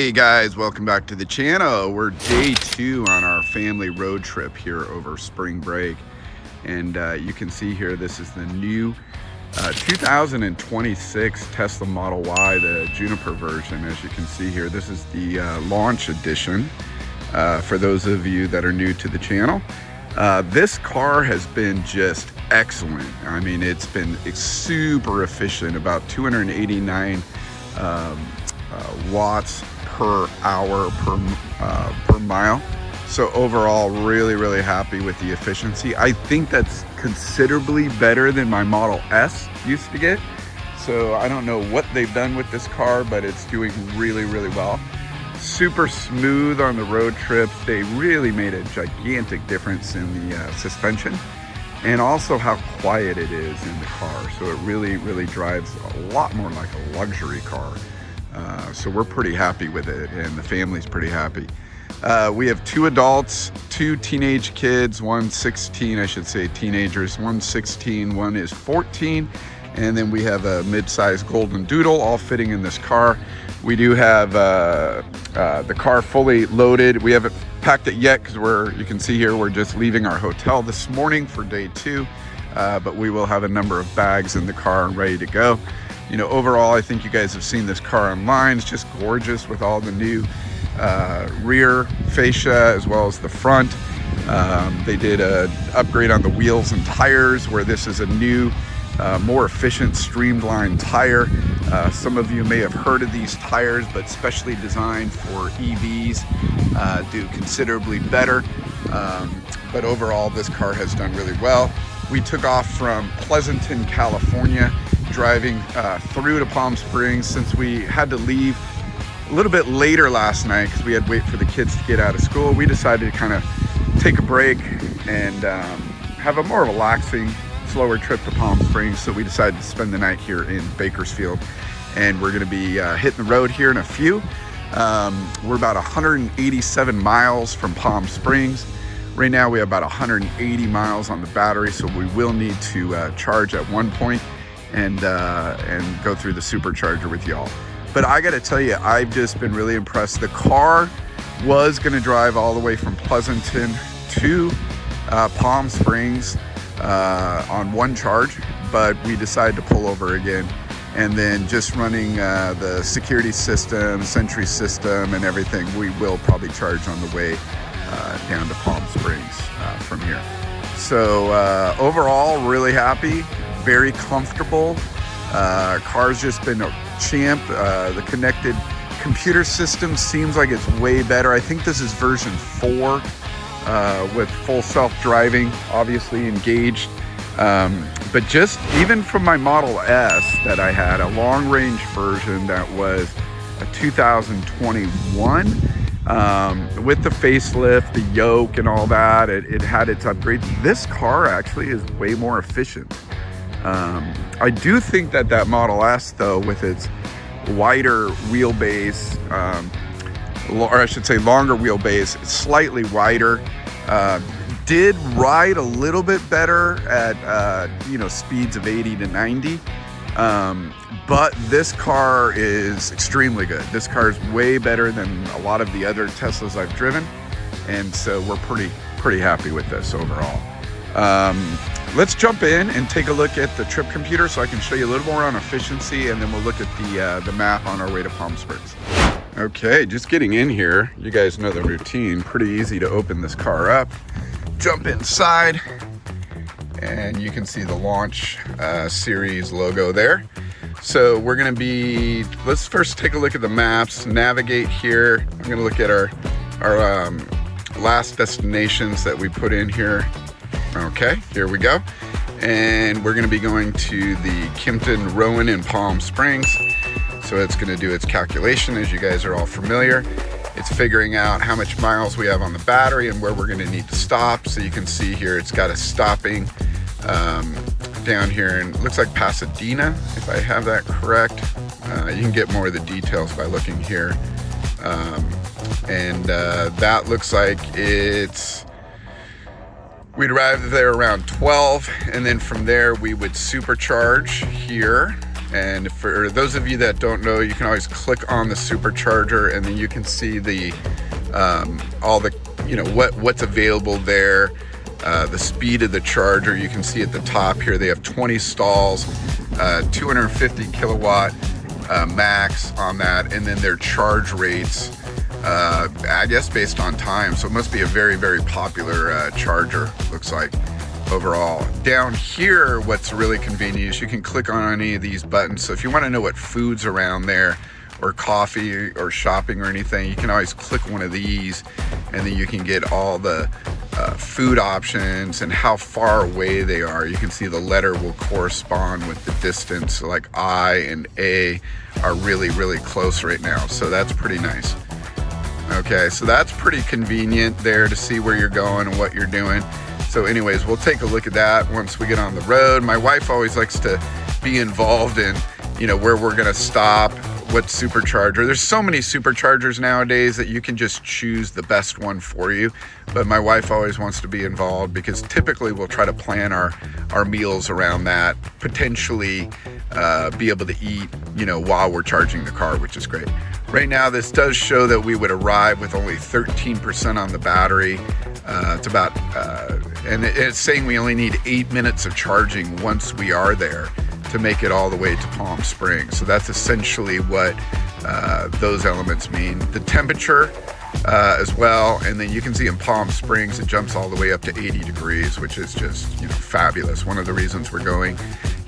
Hey guys, welcome back to the channel. We're day 2 on our family road trip here over spring break. And you can see here, this is the new 2026 Tesla Model Y, the Juniper version. As you can see here, this is the launch edition for those of you that are new to the channel. This car has been just excellent. I mean, it's super efficient, about 289 watts per hour per mile. So overall, really happy with the efficiency. I think that's considerably better than my Model S used to get. So I don't know what they've done with this car, but it's doing really well. Super smooth on the road trips. They really made a gigantic difference in the suspension, and also how quiet it is in the car. So it really drives a lot more like a luxury car. So we're pretty happy with it, and the family's pretty happy. We have 2 adults, 2 teenage kids, one 16, I should say teenagers, one 16, one is 14, and then we have a mid-sized golden doodle, all fitting in this car. We do have the car fully loaded. We haven't packed it yet because you can see here, we're just leaving our hotel this morning for day 2, but we will have a number of bags in the car and ready to go. You know, overall, I think you guys have seen this car online. It's just gorgeous with all the new rear fascia as well as the front. They did an upgrade on the wheels and tires, where this is a new, more efficient, streamlined tire. Some of you may have heard of these tires, but specially designed for EVs, do considerably better. But overall, this car has done really well. We took off from Pleasanton, California, driving through to Palm Springs. Since we had to leave a little bit later last night because we had to wait for the kids to get out of school, we decided to kind of take a break and have a more relaxing, slower trip to Palm Springs. So we decided to spend the night here in Bakersfield, and we're going to be hitting the road here in a few. We're about 187 miles from Palm Springs. Right now we have about 180 miles on the battery, so we will need to charge at one point and go through the Supercharger with y'all. But I got to tell you, I've just been really impressed. The car was going to drive all the way from Pleasanton to Palm Springs on one charge, but we decided to pull over again, and then just running the security system, Sentry system, and everything, we will probably charge on the way down to Palm Springs from here. So overall, really happy, very comfortable. Car's just been a champ. The connected computer system seems like it's way better. I think this is version 4 with full self-driving, obviously engaged. But just even from my Model S that I had, a long-range version that was a 2021, with the facelift, the yoke and all that, it had its upgrades. This car actually is way more efficient. I do think that Model S, though, with its wider wheelbase, or I should say longer wheelbase, slightly wider, did ride a little bit better at speeds of 80 to 90. But this car is extremely good. This car is way better than a lot of the other Teslas I've driven, and so we're pretty happy with this overall. Let's jump in and take a look at the trip computer so I can show you a little more on efficiency, and then we'll look at the map on our way to Palm Springs. Okay, just getting in here. You guys know the routine. Pretty easy to open this car up, jump inside, and you can see the launch series logo there. So we're gonna let's first take a look at the maps, navigate here. I'm gonna look at our last destinations that we put in here. Okay, here we go. And we're gonna be going to the Kimpton, Rowan, and Palm Springs. So it's gonna do its calculation, as you guys are all familiar. It's figuring out how much miles we have on the battery and where we're gonna need to stop. So you can see here, it's got us stopping down here, and it looks like Pasadena, if I have that correct. You can get more of the details by looking here. That looks like we'd arrive there around 12, and then from there we would supercharge here. And for those of you that don't know, you can always click on the Supercharger, and then you can see the all the, you know, what's available there, the speed of the charger. You can see at the top here they have 20 stalls, 250 kilowatt max on that, and then their charge rates, I guess based on time. So it must be a very, very popular charger, looks like, overall. Down here, what's really convenient is you can click on any of these buttons. So if you want to know what food's around there, or coffee or shopping or anything, you can always click one of these, and then you can get all the food options and how far away they are. You can see the letter will correspond with the distance. So like I and A are really, really close right now. So that's pretty nice. Okay, so that's pretty convenient there to see where you're going and what you're doing. So anyways, we'll take a look at that once we get on the road. My wife always likes to be involved in, you know, where we're gonna stop, what supercharger. There's so many superchargers nowadays that you can just choose the best one for you. But my wife always wants to be involved because typically we'll try to plan our meals around that, potentially be able to eat, you know, while we're charging the car, which is great. Right now, this does show that we would arrive with only 13% on the battery. It's about, and it's saying we only need 8 minutes of charging once we are there to make it all the way to Palm Springs. So that's essentially what those elements mean. The temperature as well, and then you can see in Palm Springs it jumps all the way up to 80 degrees, which is just, you know, fabulous. One of the reasons we're going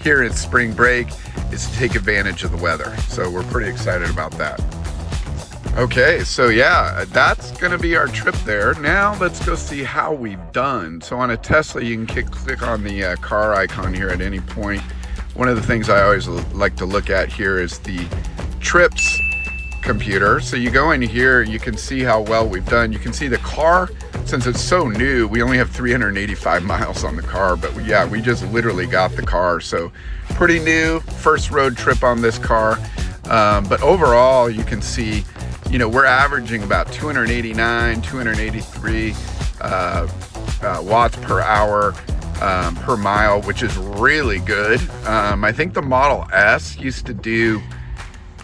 here at spring break is to take advantage of the weather. So we're pretty excited about that. Okay, so yeah, that's gonna be our trip there. Now let's go see how we've done. So on a Tesla, you can click on the car icon here at any point. One of the things I always like to look at here is the trips computer. So you go in here, you can see how well we've done. You can see the car, since it's so new, we only have 385 miles on the car, but yeah, we just literally got the car. So pretty new, first road trip on this car. But overall, you can see, you know, we're averaging about 289, 283 watts per hour per mile, which is really good. I think the Model S used to do,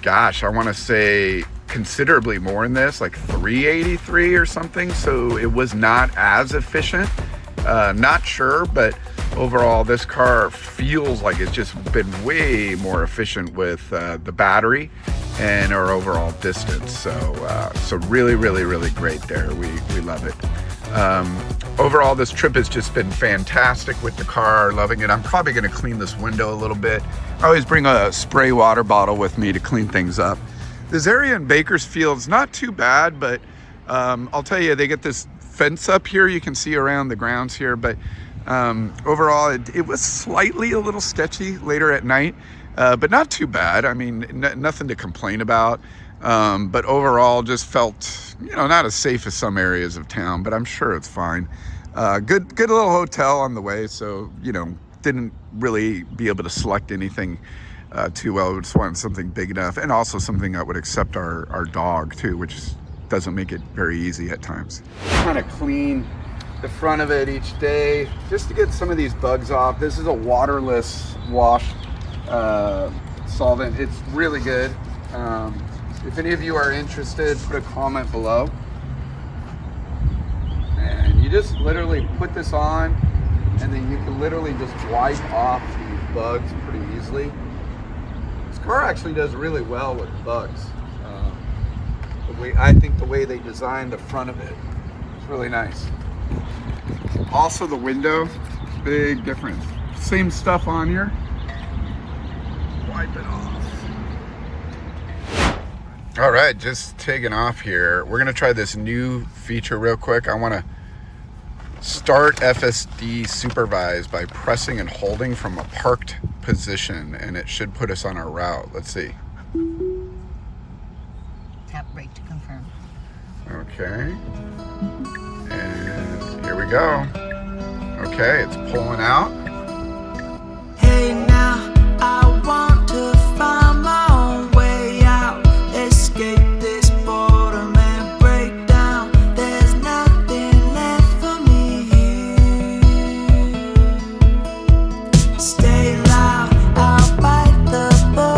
gosh, I want to say considerably more than this, like 383 or something. So it was not as efficient. Not sure, but overall this car feels like it's just been way more efficient with the battery and our overall distance. So really, really, really great there. We love it. Overall, this trip has just been fantastic with the car, loving it. I'm probably gonna clean this window a little bit. I always bring a spray water bottle with me to clean things up. This area in Bakersfield is not too bad, but I'll tell you, they get this fence up here. You can see around the grounds here, but overall, it was slightly a little sketchy later at night, but not too bad. I mean, nothing to complain about. But overall, just felt, you know, not as safe as some areas of town, but I'm sure it's fine. Good little hotel on the way, so, you know, didn't really be able to select anything too well. We just wanted something big enough, and also something that would accept our dog too, which doesn't make it very easy at times. Kind of clean the front of it each day just to get some of these bugs off. This is a waterless wash solvent. It's really good. If any of you are interested, put a comment below. And you just literally put this on, and then you can literally just wipe off these bugs pretty easily. This car actually does really well with bugs. I think the way they designed the front of it is really nice. Also the window, big difference. Same stuff on here. Wipe it off. All right, just taking off here. We're gonna try this new feature real quick. I wanna start FSD supervise by pressing and holding from a parked position, and it should put us on our route. Let's see. Tap brake to confirm. Okay. And here we go. Okay, it's pulling out. Hey now, I want to find my own way out. Escape this boredom and break down. There's nothing left for me here. Stay loud, I'll bite the bullet.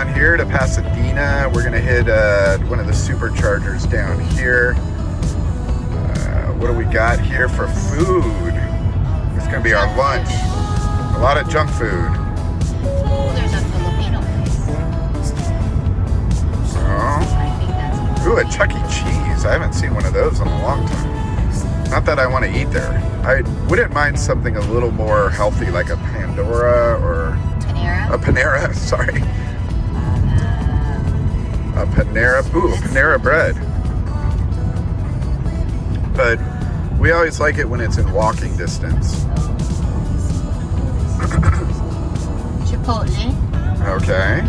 down here to Pasadena. We're gonna hit one of the Superchargers down here. What do we got here for food? It's gonna be our lunch. A lot of junk food. Oh, there's a Filipino place. Oh. I think that's Ooh, a Chuck E. Cheese. I haven't seen one of those in a long time. Not that I want to eat there. I wouldn't mind something a little more healthy, like a Pandora or Panera. a Panera. Sorry, a Panera. Ooh, a Panera bread. But we always like it when it's in walking distance. Chipotle. Okay.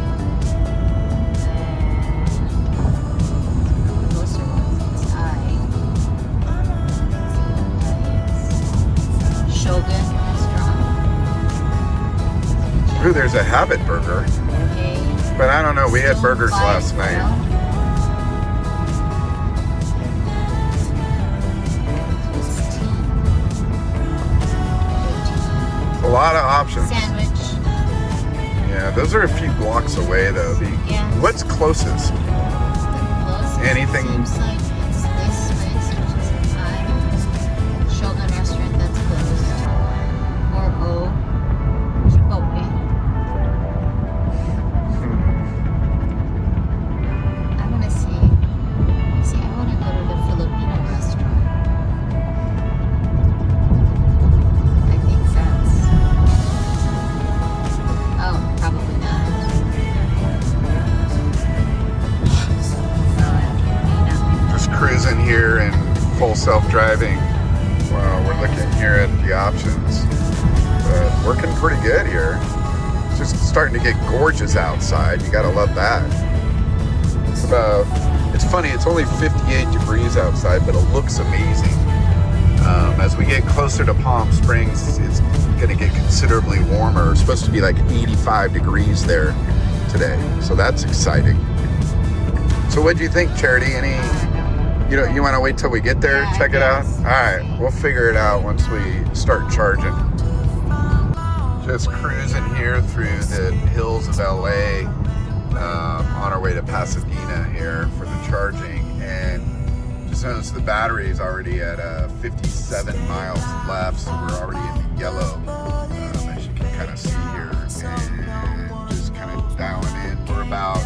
Those are ones inside. Shogun restaurant. Ooh, there's a Habit Burger. Okay. But I don't know. We had burgers last night. A lot of options. Sandwich. Yeah, those are a few blocks away though. Yeah. What's closest? Anything- Seems like it's this place, which is inside. Shogun restaurant that's closed. Or Chipotle. I want to see. I want to go to the Filipino restaurant. I think that's. Oh, probably not. Just cruising here in full self-driving. Wow, we're looking here at the options. But working pretty good here. It's just starting to get gorgeous outside. You gotta love that. It's funny, it's only 58 degrees outside, but it looks amazing. As we get closer to Palm Springs, it's gonna get considerably warmer. It's supposed to be like 85 degrees there today. So that's exciting. So what do you think, Charity? You want to wait till we get there, Yeah, check it out? yes. All right, we'll figure it out once we start charging. Just cruising here through the hills of LA on our way to Pasadena here for the charging, and just noticed the battery is already at 57 miles left, so we're already in the yellow, as you can kind of see here, and just kind of dialing in. We're about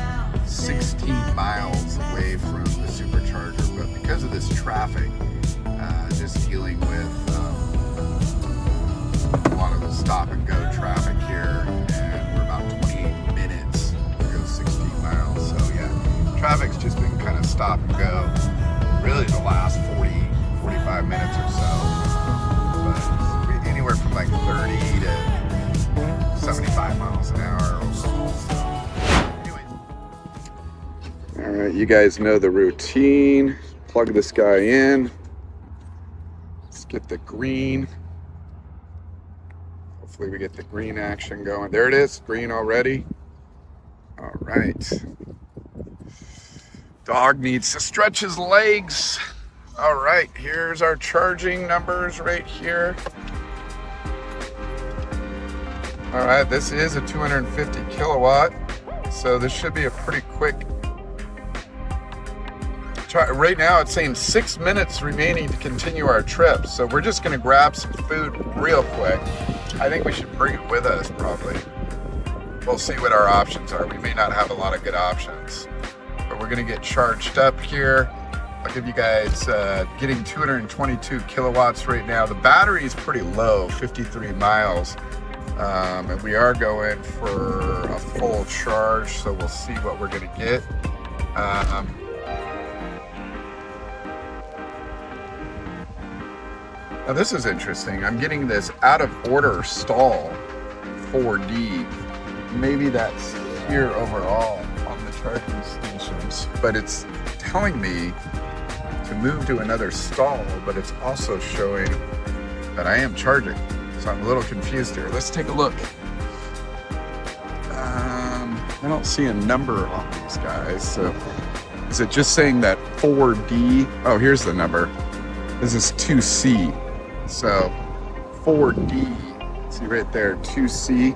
16 miles away from the Supercharger, but because of this traffic, just dealing with a lot of the stop and go traffic here, and we're about 28 minutes to go 16 miles. So yeah, traffic's just been kind of stop and go really the last 45 minutes or so, but anywhere from like 30 to 75 miles an hour overall. All right, you guys know the routine. Plug this guy in. Let's get the green. Hopefully we get the green action going. There it is, green already. All right. Dog needs to stretch his legs. All right, here's our charging numbers right here. All right, this is a 250 kilowatt, so this should be a pretty quick. Right now it's saying 6 minutes remaining to continue our trip, so we're just going to grab some food real quick. I think we should bring it with us probably. We'll see what our options are. We may not have a lot of good options, but we're going to get charged up here. I'll give you guys getting 222 kilowatts right now. The battery is pretty low, 53 miles, and we are going for a full charge, so we'll see what we're going to get. Now this is interesting. I'm getting this out of order stall 4D. Maybe that's here overall on the charging stations, but it's telling me to move to another stall, but it's also showing that I am charging. So I'm a little confused here. Let's take a look. I don't see a number on these guys. So is it just saying that 4D? Oh, here's the number. This is 2C. So 4D, see right there, 2C,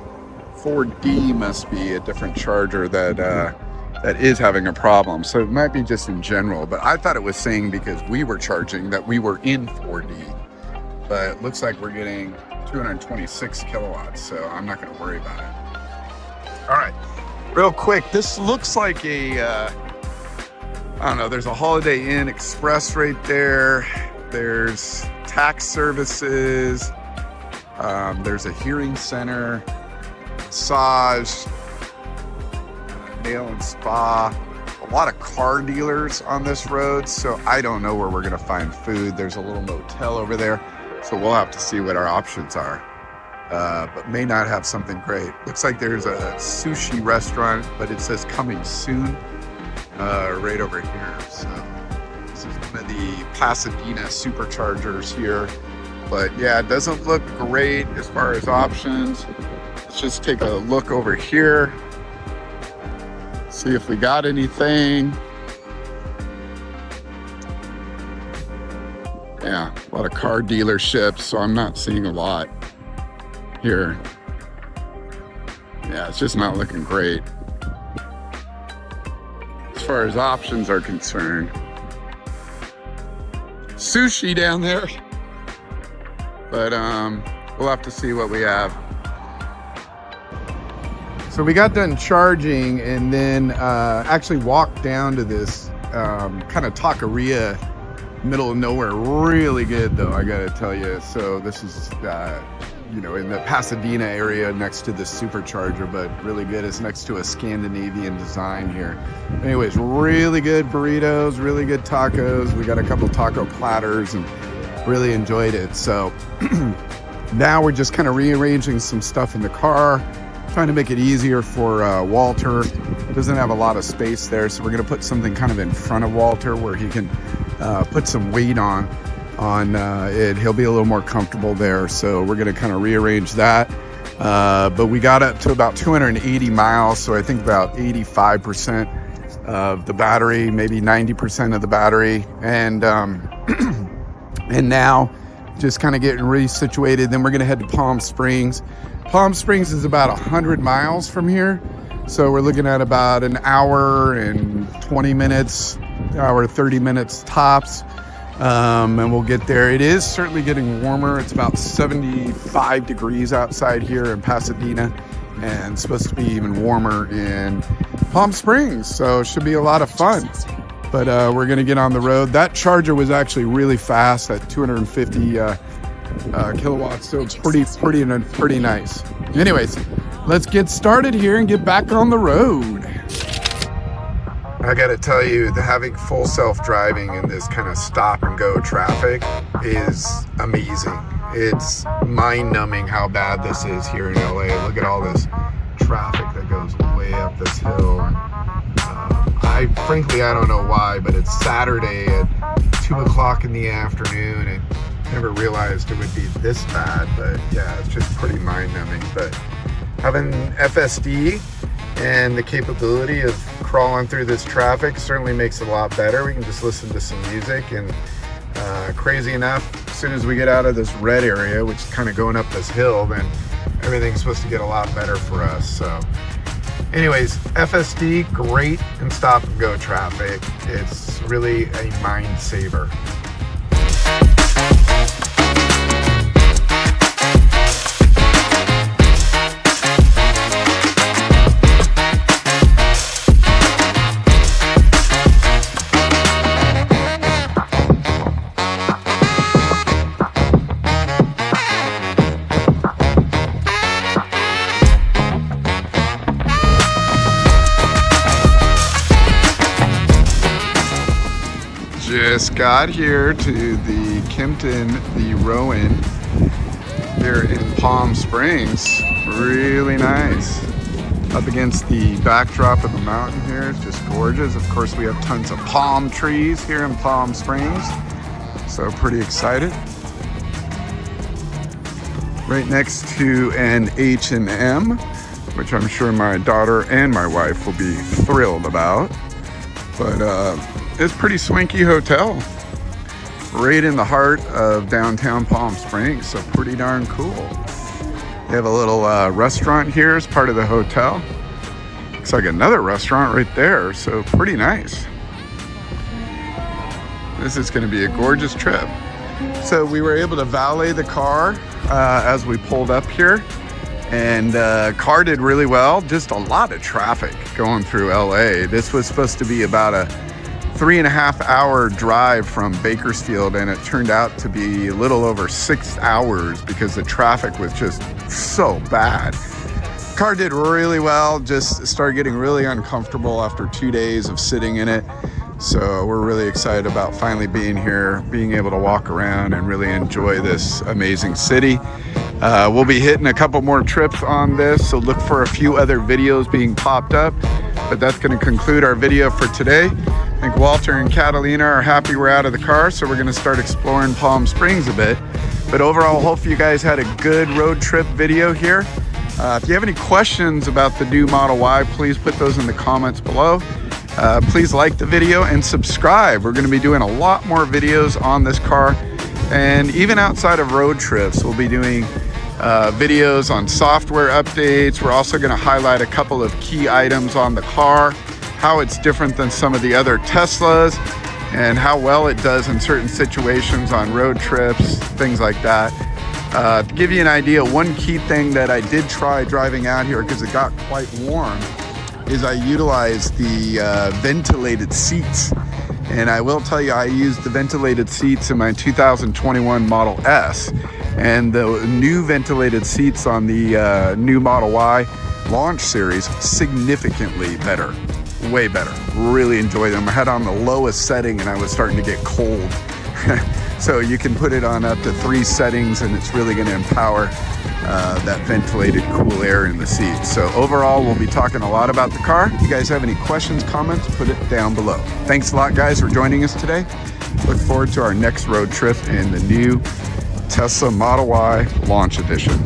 4D must be a different charger that that is having a problem. So it might be just in general, but I thought it was saying because we were charging that we were in 4D. But it looks like we're getting 226 kilowatts, so I'm not going to worry about it. All right, real quick, this looks like a, I don't know, there's a Holiday Inn Express right there. There's tax services. There's a hearing center, massage, nail and spa. A lot of car dealers on this road, so I don't know where we're going to find food. There's a little motel over there. So we'll have to see what our options are, but may not have something great. Looks like there's a sushi restaurant, but it says coming soon, right over here. So this is one of the Pasadena Superchargers here. But yeah, it doesn't look great as far as options. Let's just take a look over here, see if we got anything. Yeah, a lot of car dealerships, so I'm not seeing a lot here. Yeah, it's just not looking great as far as options are concerned. Sushi down there, but we'll have to see what we have. So we got done charging and then actually walked down to this kind of taqueria, middle of nowhere. Really good though, I gotta tell you. So this is you know, in the Pasadena area next to the Supercharger, but really good. It's next to a Scandinavian design here. Anyways, really good burritos, really good tacos. We got a couple taco platters and really enjoyed it. So now we're just kind of rearranging some stuff in the car, trying to make it easier for Walter. Doesn't have a lot of space there, so we're gonna put something kind of in front of Walter where he can put some weight on it. He'll be a little more comfortable there, so we're gonna kind of rearrange that. But we got up to about 280 miles, so I think about 85% of the battery, maybe 90% of the battery, and and now just kind of getting resituated. Then we're gonna head to Palm Springs. Palm Springs is about 100 miles from here, so we're looking at about an hour and 20 minutes, hour 30 minutes tops, and we'll get there. It is certainly getting warmer. It's about 75 degrees outside here in Pasadena, and it's supposed to be even warmer in Palm Springs, so it should be a lot of fun. But we're gonna get on the road. That charger was actually really fast at 250 kilowatts, so pretty nice. Anyways, let's get started here and get back on the road. I gotta tell you, having full self-driving in this kind of stop and go traffic is amazing. It's mind-numbing how bad this is here in LA. Look at all this traffic that goes way up this hill. Frankly, I don't know why, but it's Saturday at 2 o'clock in the afternoon, and never realized it would be this bad. But yeah, it's just pretty mind-numbing. But having FSD and the capability of crawling through this traffic certainly makes it a lot better. We can just listen to some music, and crazy enough, as soon as we get out of this red area, which is kind of going up this hill, then everything's supposed to get a lot better for us. So anyways, FSD, great in stop and go traffic. It's really a mind saver. Just got here to the Kimpton, the Rowan here in Palm Springs. Really nice. Up against the backdrop of the mountain here. It's just gorgeous. Of course, we have tons of palm trees here in Palm Springs, so pretty excited. Right next to an H&M, which I'm sure my daughter and my wife will be thrilled about. But it's a pretty swanky hotel right in the heart of downtown Palm Springs, so pretty darn cool. They have a little restaurant here as part of the hotel. Looks like another restaurant right there, so pretty nice. This is going to be a gorgeous trip. So we were able to valet the car as we pulled up here, and car did really well. Just a lot of traffic going through LA. This was supposed to be about a 3.5-hour drive from Bakersfield, and it turned out to be a little over 6 hours because the traffic was just so bad. Car did really well, just started getting really uncomfortable after 2 days of sitting in it. So we're really excited about finally being here, being able to walk around and really enjoy this amazing city. We'll be hitting a couple more trips on this, so look for a few other videos being popped up. But that's going to conclude our video for today. I think Walter and Catalina are happy we're out of the car, so we're going to start exploring Palm Springs a bit. But overall, hope you guys had a good road trip video here. If you have any questions about the new Model Y, please put those in the comments below. Please like the video and subscribe. We're going to be doing a lot more videos on this car, and even outside of road trips, we'll be doing videos on software updates. We're also going to highlight a couple of key items on the car, how it's different than some of the other Teslas, and how well it does in certain situations on road trips, things like that. To give you an idea, one key thing that I did try driving out here, because it got quite warm, is I utilized the ventilated seats. And I will tell you, I used the ventilated seats in my 2021 Model S, and the new ventilated seats on the new Model Y launch series, significantly better, way better. Really enjoy them. I had on the lowest setting and I was starting to get cold. So you can put it on up to 3 settings, and it's really going to empower that ventilated cool air in the seats. So overall, we'll be talking a lot about the car. If you guys have any questions, comments, put it down below. Thanks a lot, guys, for joining us today. Look forward to our next road trip in the new Tesla Model Y Launch Edition.